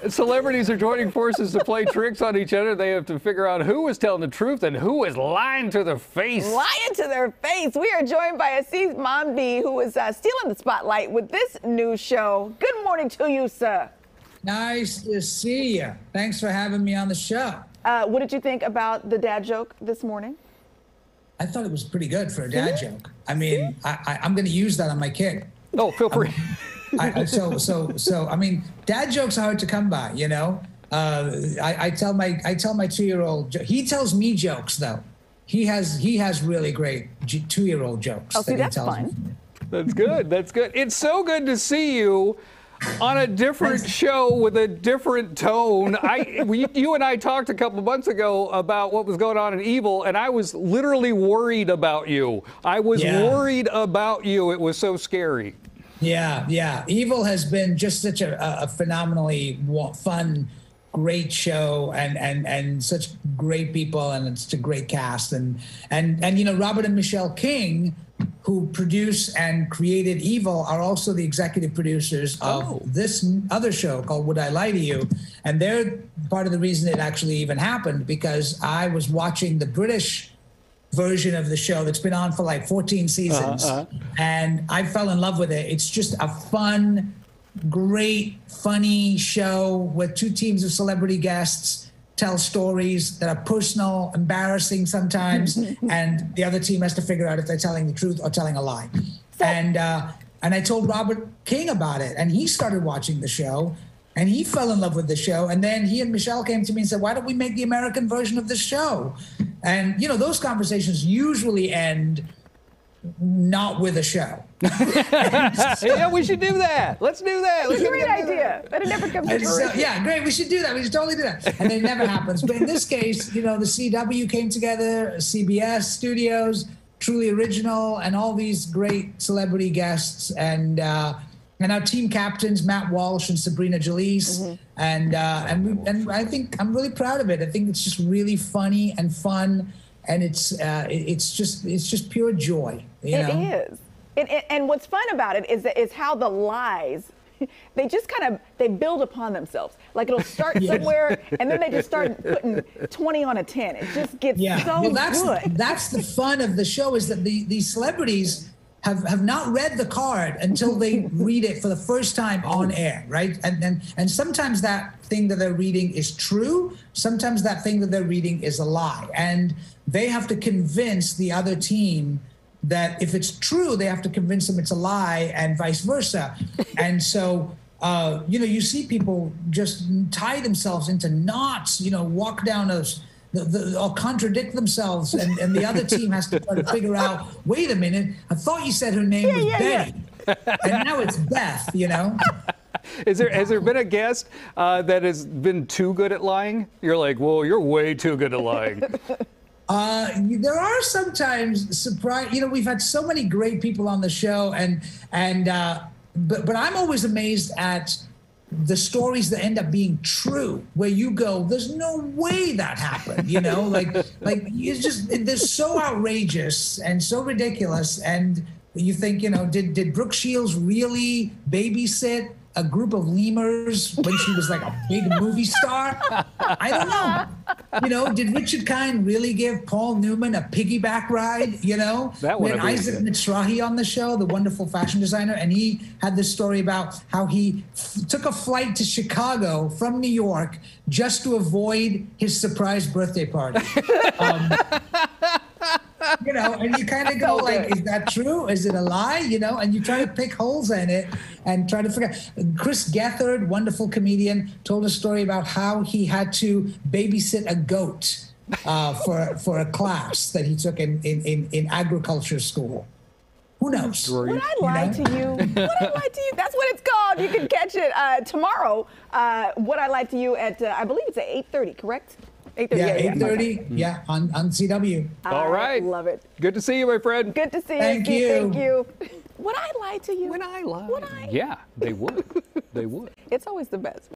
Celebrities are joining forces to play tricks on each other. They have to figure out who is telling the truth and who is lying to their face. Lying to their face. We are joined by Asif Mandvi, who is stealing the spotlight with this new show. Good morning to you, sir. Nice to see you. Thanks for having me on the show. What did you think about the dad joke this morning? I thought it was pretty good for a dad joke. I mean, I'm going to use that on my kid. Oh, feel free. I mean, dad jokes are hard to come by, you know. I tell my 2-year-old. He tells me jokes though. He has really great 2-year-old jokes. Oh, see, that's fun. Me. That's good. That's good. It's so good to see you on a different show with a different tone. You and I talked a couple of months ago about what was going on in Evil, and I was literally worried about you. I was worried about you. It was so scary. Yeah. Evil has been just such a phenomenally fun, great show, and such great people, and it's such a great cast, and you know, Robert and Michelle King, who produce and created Evil, are also the executive producers of this other show called Would I Lie to You? And they're part of the reason it actually even happened, because I was watching the British version of the show that's been on for like 14 seasons, and I fell in love with it. It's just a fun, great, funny show with 2 teams of celebrity guests tell stories that are personal, embarrassing sometimes, and the other team has to figure out if they're telling the truth or telling a lie. And I told Robert King about it, and he started watching the show, and he fell in love with the show. And then he and Michelle came to me and said, "Why don't we make the American version of the show?" And you know, those conversations usually end not with a show. Yeah, we should do that. Let's do that. That's a great idea. But it never comes to fruition. Yeah, great. We should do that. We should totally do that. And it never happens. But in this case, you know, the CW came together, CBS Studios, Truly Original, and all these great celebrity guests, and our team captains, Matt Walsh and Sabrina Jalise, and I think I'm really proud of it. I think it's just really funny and fun, and it's just pure joy. You know? It is. And what's fun about it is how the lies, they just they build upon themselves. Like it'll start somewhere, and then they just start putting 20 on a 10. It just gets so good. That's the fun of the show, is that these celebrities have not read the card until they read it for the first time on air, right? And sometimes that thing that they're reading is true. Sometimes that thing that they're reading is a lie. And they have to convince the other team that if it's true, they have to convince them it's a lie, and vice versa. And so, you know, you see people just tie themselves into knots, you know, walk down or contradict themselves, and the other team has to try to figure out, wait a minute, I thought you said her name was Betty, and now it's Beth, you know? Has there been a guest that has been too good at lying? You're like, well, you're way too good at lying. There are sometimes surprise. You know, we've had so many great people on the show, but I'm always amazed at the stories that end up being true, where you go, there's no way that happened. You know, like it's just, they're so outrageous and so ridiculous, and you think, you know, did Brooke Shields really babysit a group of lemurs when she was like a big movie star? I don't know. You know, did Richard Kind really give Paul Newman a piggyback ride? You know, when Isaac Mizrahi on the show, the wonderful fashion designer, and he had this story about how he took a flight to Chicago from New York just to avoid his surprise birthday party. You know, and you kind of go like, is that true? Is it a lie? You know, and you try to pick holes in it and try to figure out. Chris Gethard, wonderful comedian, told a story about how he had to babysit a goat for a class that he took in agriculture school. Who knows? Would I lie to you? Would I lie to you? That's what it's called. You can catch it tomorrow. Would I lie to you at, I believe it's at 8:30, correct? 8:30. Yeah, 8:30. On CW. All right. I love it. Good to see you, my friend. Good to see you. Thank you. Thank you. Would I lie to you? When I lie. Would I? Yeah, they would. They would. It's always the best.